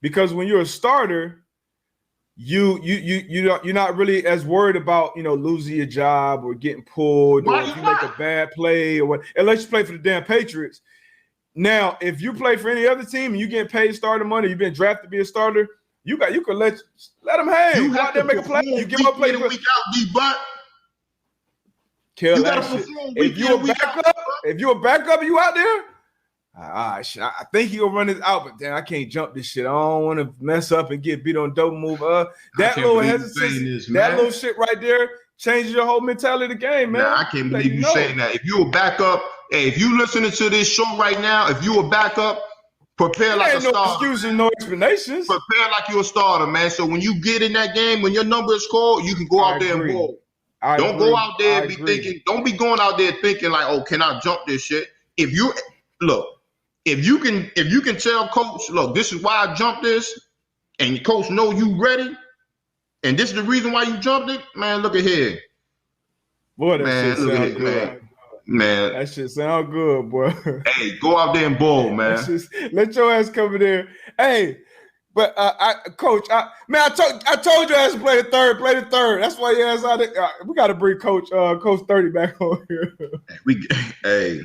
Because when you're a starter, you're not really as worried about losing your job or getting pulled or if you make a bad play or what. Unless you play for the damn Patriots. Now, if you play for any other team and you getting paid starter money, you've been drafted to be a starter. You can let them hang. You out there make a play. You give up play the week out, D-Butt. Kill that shit. If you a backup, you out there. I think he'll run it out, but damn, I can't jump this shit. I don't want to mess up and get beat on double move. That little hesitancy, that little shit right there changes your whole mentality of the game, man. Nah, I can't believe you saying that. If you a backup, hey, if you listening to this show right now, if you a backup, prepare like a starter. No excuses, no explanations. Prepare like you're a starter, man. So when you get in that game, when your number is called, you can go out there and ball. Don't go out there and be thinking. Don't be going out there thinking like, oh, can I jump this shit? If you can tell coach, look, this is why I jumped this, and coach know you ready, and this is the reason why you jumped it, man. Look at here, boy. That shit sound good, man. That shit sound good, boy. Hey, go out there and ball, man. Let your ass come in there. Hey, but coach, I told your ass to play the third. Play the third. That's why your ass out there. We got to bring Coach 30 back over here. Hey,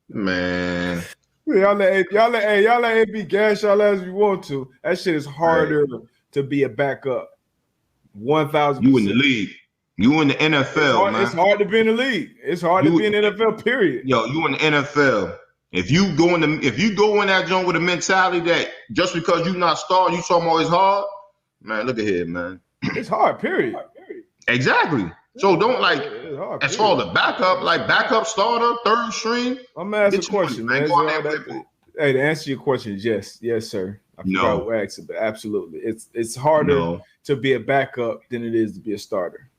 man. Y'all let AB gas y'all as you want to. That shit is harder to be a backup. 1,000%. You in the league. You in the NFL, man. It's hard to be in the league. It's hard to be in the NFL, period. Yo, you in the NFL. If you go in that joint with a mentality that just because you not starting, you talking about it's hard, man, look at here, man. It's hard, period. Exactly. So don't as far as the backup starter, third string. I'm gonna ask a question, man. Hey, to answer your question is yes, sir. I forgot what I asked, but absolutely, it's harder to be a backup than it is to be a starter.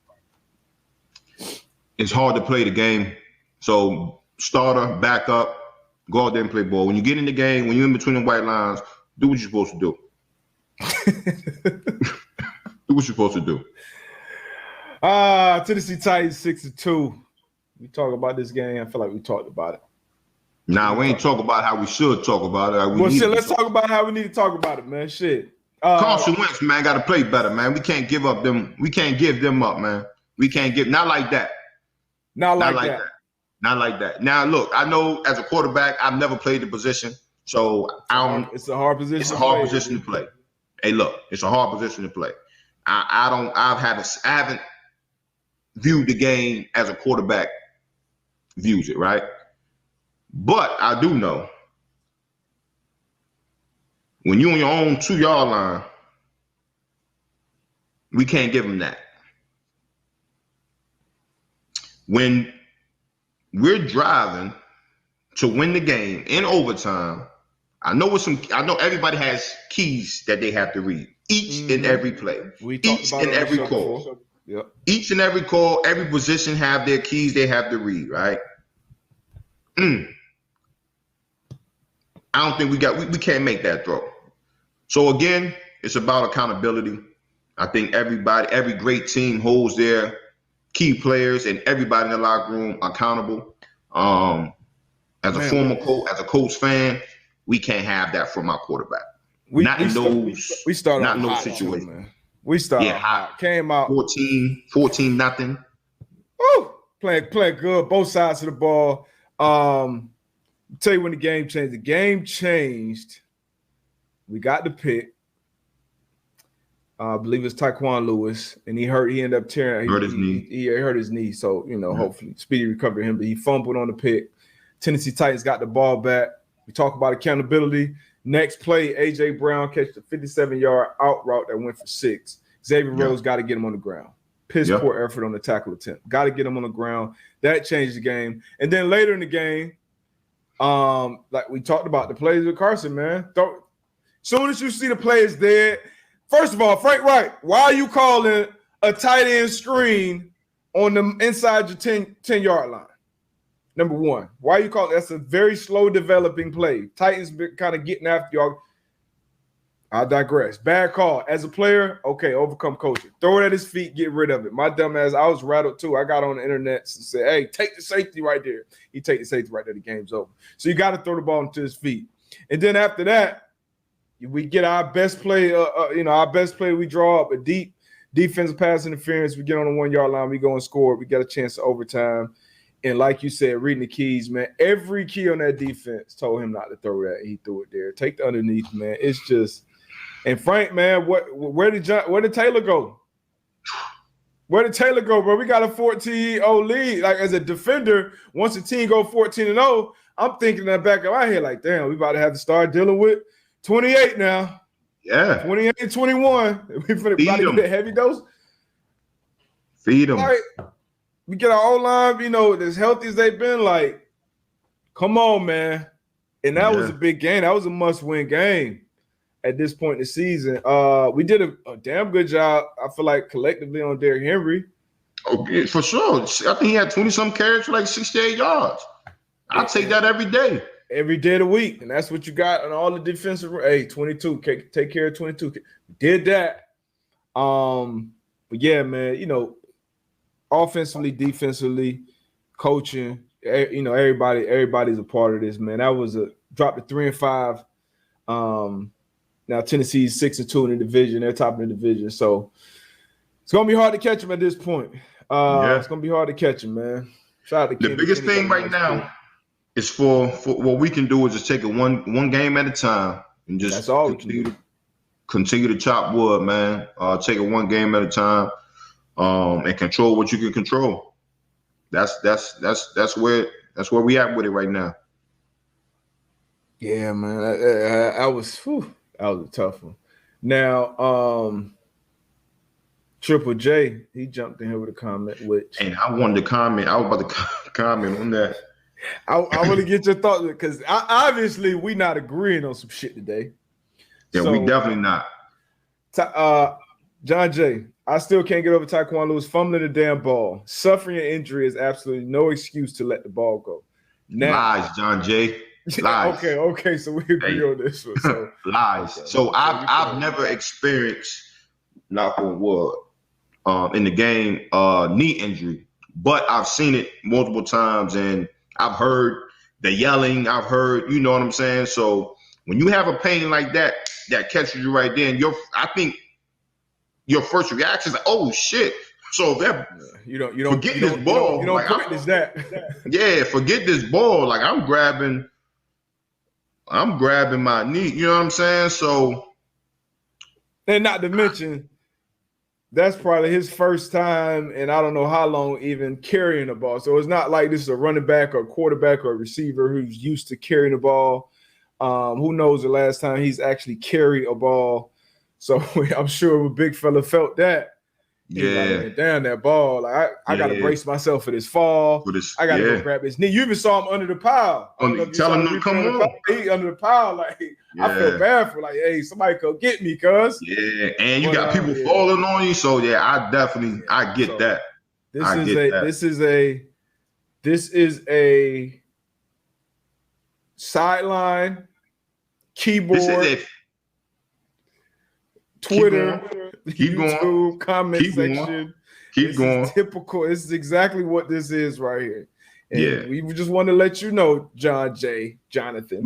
It's hard to play the game. So starter, backup, go out there and play ball. When you get in the game, when you're in between the white lines, do what you're supposed to do. Do what you're supposed to do. Tennessee Titans 6-2. We talk about this game. I feel like we talked about it. Nah, we ain't talk about how we should talk about it. Well, shit, let's talk about how we need to talk about it, man. Shit. Carson Wentz, man, got to play better, man. We can't give up them. We can't give them up, man. We can't give. Not like that. Not like that. Not like that. Now, look, I know as a quarterback, I've never played the position, so I don't. It's a hard position. It's a hard position to play. Hey, look, it's a hard position to play. I haven't viewed the game as a quarterback views it, right? But I do know when you're on your own 2-yard line, we can't give them that. When we're driving to win the game in overtime, I know everybody has keys that they have to read each and every play, each and every call. Yep. Each and every call, every position have their keys they have to read, right? I don't think we can't make that throw. So again, it's about accountability. I think every great team holds their key players and everybody in the locker room accountable. As a former coach, as a Colts fan, we can't have that from our quarterback. Not in those situations. We started hot. Came out 14 nothing. Woo! Playing good, both sides of the ball. Tell you when the game changed. The game changed. We got the pick. I believe it's Tyquan Lewis, and he ended up tearing. Hurt his knee. He hurt his knee, so hopefully speedy recovery him. But he fumbled on the pick. Tennessee Titans got the ball back. We talk about accountability. Next play, A.J. Brown catched a 57-yard out route that went for 6. Xavier Rhodes got to get him on the ground. Piss poor effort on the tackle attempt. Got to get him on the ground. That changed the game. And then later in the game, like we talked about the plays with Carson, man. Soon as you see the players dead, first of all, Frank Wright, why are you calling a tight end screen on the inside your 10-yard line? Number one, why you call it? That's a very slow developing play. Titans been kind of getting after y'all. I digress. Bad call. As a player, okay, overcome coaching. Throw it at his feet, get rid of it. My dumb ass, I was rattled too. I got on the internet and said, hey, take the safety right there. He take the safety right there, the game's over. So you got to throw the ball into his feet. And then after that, we get our best play, our best play, we draw up a deep defensive pass interference. We get on the 1-yard line, we go and score. We got a chance to overtime. And like you said, reading the keys, man, every key on that defense told him not to throw that. He threw it there. Take the underneath, man. It's just – and Frank, man, where did Taylor go? Where did Taylor go, bro? We got a 14-0 lead. Like, as a defender, once the team go 14-0, I'm thinking in the back of my head, like, damn, we about to have to start dealing with 28 now. Yeah. 28-21. We about to get a heavy dose. Feed them. Like, we get our O-line, as healthy as they've been, like, come on, man. And that was a big game. That was a must-win game at this point in the season. We did a damn good job, I feel like, collectively on Derrick Henry. Okay, for sure. I think he had 20-some carries for like 68 yards. I'll take that every day. Every day of the week. And that's what you got on all the defensive. Hey, 22. Take care of 22. Did that. But, yeah, man, offensively, defensively, coaching, everybody's a part of this, man. That was a drop to 3-5. Now Tennessee's 6-2 in the division. They're top of the division. So it's gonna be hard to catch them at this point. It's gonna be hard to catch them, man. Shout out to the biggest thing right now is for what we can do is just take it one game at a time and just that's all we can do. Continue to chop wood, man. Take it one game at a time. And control what you can control. That's where we at with it right now. Yeah, man. That was a tough one. Now, Triple J, he jumped in here with a comment, and I wanted to comment. I was about to comment on that. I want to get your thoughts because obviously we not agreeing on some shit today. Yeah, so, we definitely not. John J. I still can't get over Tyquan Lewis fumbling the damn ball. Suffering an injury is absolutely no excuse to let the ball go. Now, lies, John J. Lies. Okay. So we agree on this one. So, lies. Okay. So I've never experienced, knock on wood, in the game, knee injury. But I've seen it multiple times, and I've heard the yelling. I've heard, you know what I'm saying? So when you have a pain like that catches you right there, and I think your first reaction is like, oh shit. So that you don't forget this ball. You don't practice that. Yeah, forget this ball. Like I'm grabbing my knee. You know what I'm saying? So, and not to mention, that's probably his first time, and I don't know how long even carrying the ball. So it's not like this is a running back or quarterback or receiver who's used to carrying the ball. Who knows the last time he's actually carried a ball? So I'm sure a big fella felt that. Yeah, like, damn that ball! Like I got to brace myself for this fall. I got to go grab his knee. You even saw him under the pile. Tell him to come on. He under the pile. Like I feel bad for. Like, hey, somebody come get me, cuz. Yeah, and you got people falling on you. So yeah, I get that. This is a sideline keyboard. Twitter, YouTube, comment section. Keep going. Typical. This is exactly what this is right here. And we just want to let you know, Jonathan.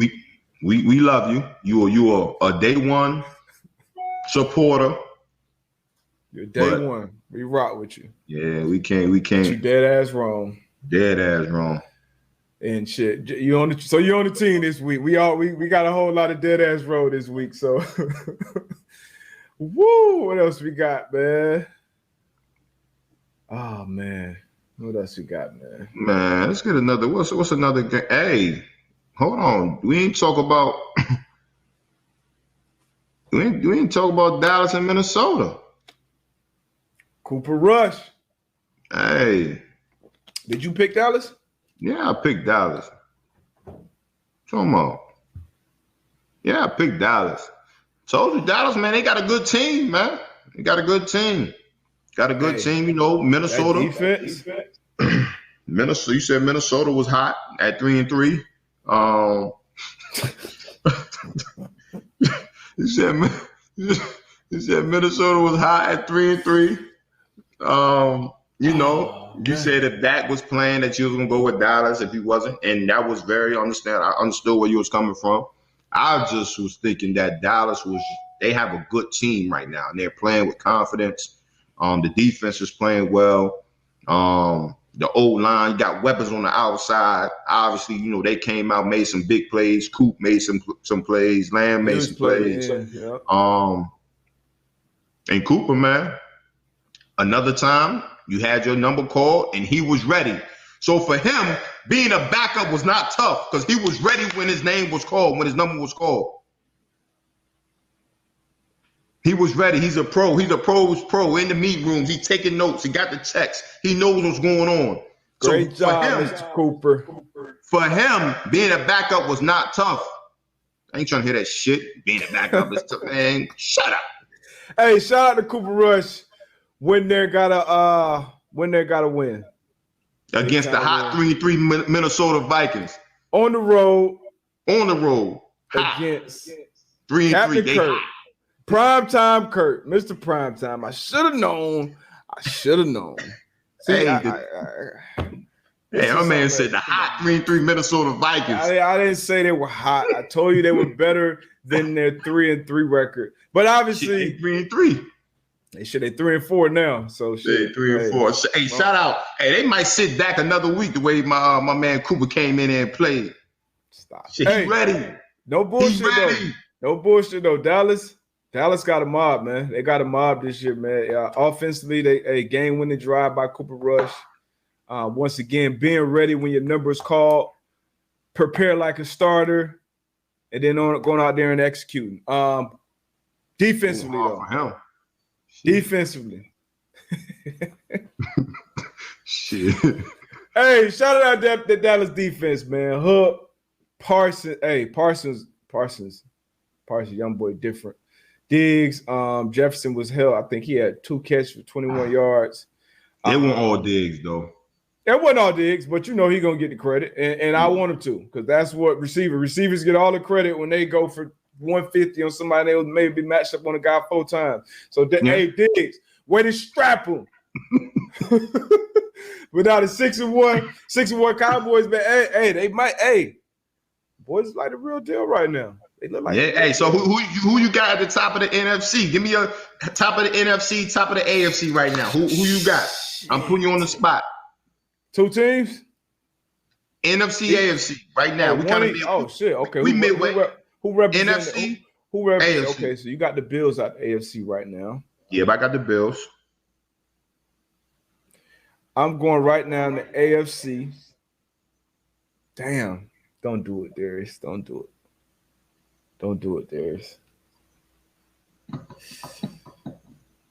We love you. You are a day one supporter. You're day one. We rock with you. Yeah, we can't. You dead ass wrong. Dead ass wrong. And shit. You're on the team this week. We got a whole lot of dead ass road this week. So woo, what else we got, man? Oh man, what else we got, man? Man, let's get another. What's another game? Hey, hold on. We ain't talk about. we ain't talk about Dallas and Minnesota. Cooper Rush. Hey, did you pick Dallas? Yeah, I picked Dallas. Come on. Yeah, I picked Dallas. Told you, Dallas, man, they got a good team, man. They got a good team. Got a good team, you know. Minnesota. Defense. Minnesota. You said Minnesota was hot at 3-3. You said Minnesota was hot at 3-3. You know, you said if Dak was playing that you was gonna go with Dallas if he wasn't, and that was very understand. I understood where you was coming from. I just was thinking that they have a good team right now, and they're playing with confidence. The defense is playing well. The old line, you got weapons on the outside. Obviously, you know, they came out, made some big plays. Coop made some plays. Lamb made some plays. Yeah. And Cooper, man, another time you had your number called and he was ready. So for him, being a backup was not tough because he was ready when his name was called, when his number was called. He was ready. He's a pro. He's a pro's pro in the meet rooms. He's taking notes. He got the checks. He knows what's going on. Great job, Mr. Cooper. For him, being a backup was not tough. I ain't trying to hear that shit. Being a backup is tough, man. Shut up. Hey, shout out to Cooper Rush when they gotta win against the hot 3-3 Minnesota Vikings on the road. Against 3-3. They Kurt. Primetime Kurt, Mr. Primetime. I should have known. See, my man said the hot 3-3 Minnesota Vikings. I didn't say they were hot. I told you they were better than their 3-3 record. But obviously, 3-3. They 3-4 now. So shit. 3-4. Hey, shout out. Hey, they might sit back another week the way my man Cooper came in and played. Stop. Shit, he's ready. No bullshit though. No bullshit though. Dallas got a mob, man. They got a mob this year, man. Offensively, they game-winning drive by Cooper Rush. Once again, being ready when your number is called, prepare like a starter, and then going out there and executing. Defensively, though. For him. Defensively. Shit. Hey, shout out the Dallas defense, man. Hook, Parsons. Hey, Parsons, young boy, different. Diggs, Jefferson was held. I think he had 2 catches for 21 yards. They weren't all Diggs, though. It wasn't all Diggs, but you know he's going to get the credit. And I want him to because that's what receivers get all the credit when they go for 150 on somebody that maybe matched up on a guy 4 times. So, hey, Diggs, way to strap him. But now the 6-1 Cowboys, man. Hey, they might. Hey, boys like the real deal right now. They look like Hey, so who you got at the top of the NFC? Give me your top of the NFC, top of the AFC right now. Who you got? I'm putting you on the spot. 2 teams. NFC, AFC right now. We kind of shit. Okay, we midway. Who represents NFC? Who represents? AFC. Okay, so you got the Bills out the AFC right now. Yeah, but I got the Bills. I'm going right now in the AFC. Damn. Don't do it, Darius. Don't do it. Don't do it, Darius.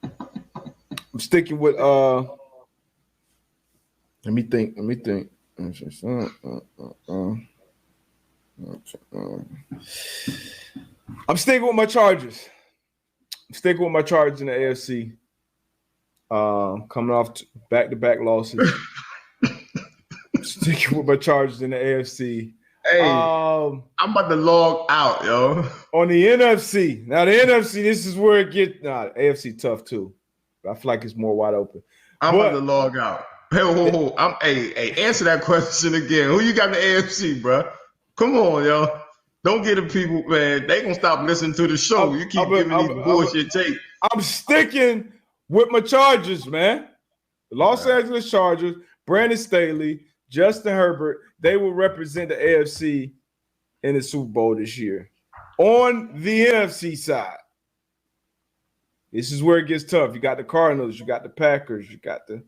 I'm sticking with let me think. I'm sticking with my Chargers. I'm sticking with my Chargers in the AFC. Coming off back-to-back losses. Sticking with my Chargers in the AFC. Hey, I'm about to log out, yo. On the NFC. Now, the NFC, this is where it gets. AFC tough, too. I feel like it's more wide open. I'm about to log out. Hey, answer that question again. Who you got in the AFC, bro? Come on, yo. Don't get the people, man. They gonna stop listening to the show. You keep giving these bullshit tape. I'm sticking with my Chargers, man. The Los Angeles Chargers, Brandon Staley, Justin Herbert, they will represent the AFC in the Super Bowl this year. On the NFC side, this is where it gets tough. You got the Cardinals, you got the Packers, you got the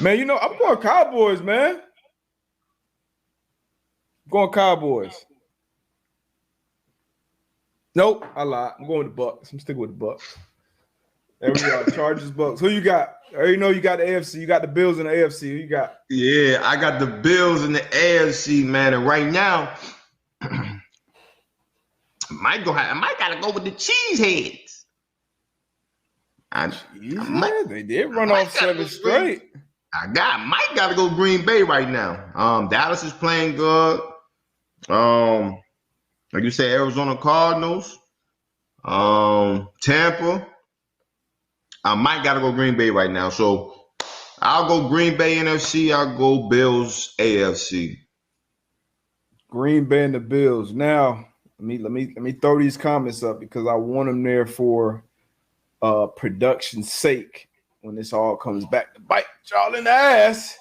man. You know, I'm going Cowboys, man. I'm going Cowboys. Nope, I lied. I'm going with the Bucks. I'm sticking with the Bucks. There we go. Chargers, Bucks. Who you got? I already know you got the AFC. You got the Bills in the AFC. Who you got? Yeah, I got the Bills in the AFC, man. And right now, I might gotta go with the Cheeseheads. They did run off 7 straight. Might gotta go Green Bay right now. Dallas is playing good. Like you said, Arizona Cardinals, Tampa. I might gotta go Green Bay right now. So I'll go Green Bay NFC. I'll go Bills AFC. Green Bay and the Bills. Now, let me throw these comments up because I want them there for production's sake when this all comes back to bite y'all in the ass.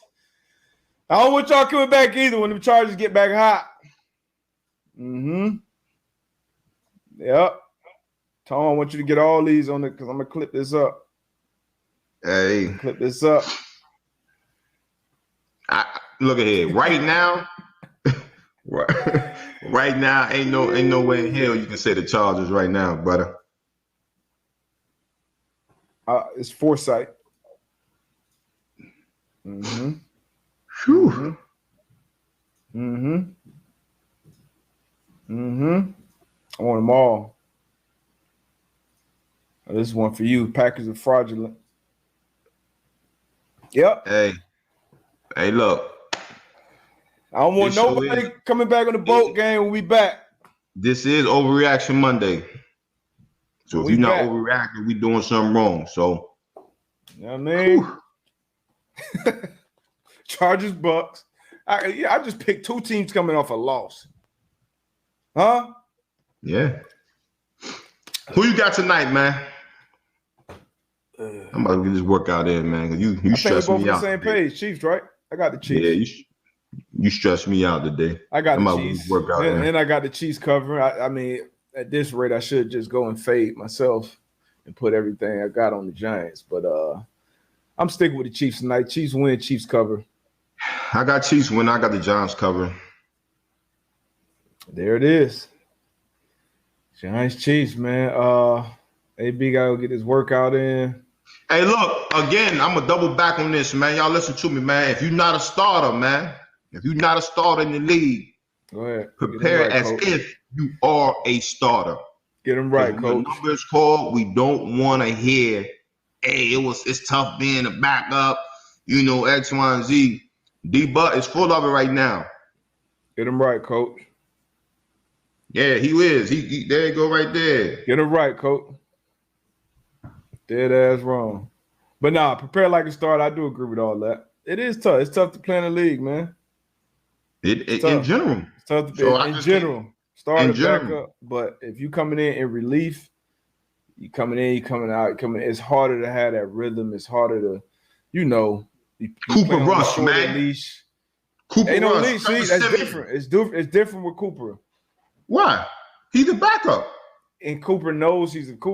I don't want y'all coming back either when the Chargers get back hot. Yep. Tom, I want you to get all these on it because I'm gonna clip this up. Hey, clip this up. Look ahead. Right now, right now, ain't no way in hell you can say the Chargers right now, brother. It's foresight. Whew. I want them all. This is one for you. Packers are fraudulent. Yep. Hey, look. I don't want nobody coming back on the boat game when we back. This is Overreaction Monday. So if you're not overreacting, we doing something wrong. So, you know what I mean? Chargers, Bucks. I just picked 2 teams coming off a loss. Huh? Yeah. Who you got tonight, man? I'm about to get this workout in, man. You stress me out. I think we're both on the same page. Chiefs, right? I got the Chiefs. Yeah, you stress me out today. I got the Chiefs. And I got the Chiefs cover. I mean, at this rate, I should just go and fade myself and put everything I got on the Giants. But I'm sticking with the Chiefs tonight. Chiefs win, Chiefs cover. I got Chiefs win. I got the Giants cover. There it is. Giants, Chiefs, man. AB got to get his workout in. Hey, look, again, I'm going to double back on this, man. Y'all listen to me, man. If you're not a starter, man, if you're not a starter in the league, go ahead. Prepare as if you are a starter. Get them right, coach. When the number is called, we don't want to hear, hey, it's tough being a backup, X, Y, and Z. D-Butt is full of it right now. Get him right, coach. Yeah, he is. He there you go right there. Get him right, coach. Dead ass wrong. But nah, prepare like a starter. I do agree with all that. It is tough. It's tough to play in the league, man. In general. It's tough to So be in general. Starter, general. backup. But if you coming in relief, you coming in, you coming out, it's harder to have that rhythm. It's harder to, you Cooper play on Rush, a shorter man. leash. Cooper Ain't no Rush. leash. See, that's different. It's different with Cooper. Why? He's a backup. And Cooper knows he's good.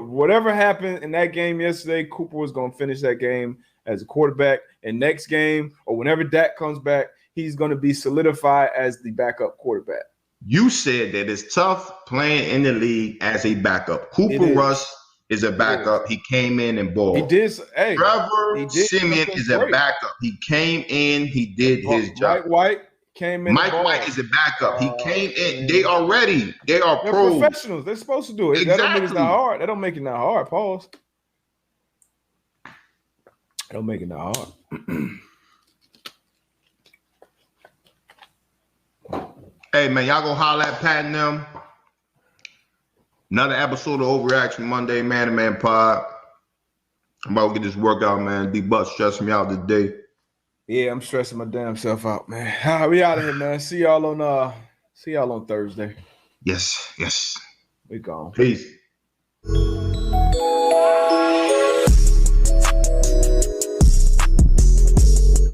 Whatever happened in that game yesterday, Cooper was going to finish that game as a quarterback. And next game, or whenever Dak comes back, he's going to be solidified as the backup quarterback. You said that it's tough playing in the league as a backup. Cooper Rush is a backup. He came in and balled. He did. Hey, Trevor Siemian is a backup. He came in. He did his job. Mike White came in. Mike White is a backup. He came in. They are They're pros. Professionals. They're supposed to do it. Exactly. That don't make it not hard. That don't make it not hard. Pause. That don't make it not hard. Hey, man, y'all gonna holler at Pat and them. Another episode of Overreaction Monday, Man to Man Pod. I'm about to get this workout, man. D-Buck stressing me out today. Yeah, I'm stressing my damn self out, man. We out of here, man. See y'all on Thursday. Yes. We gone. Peace.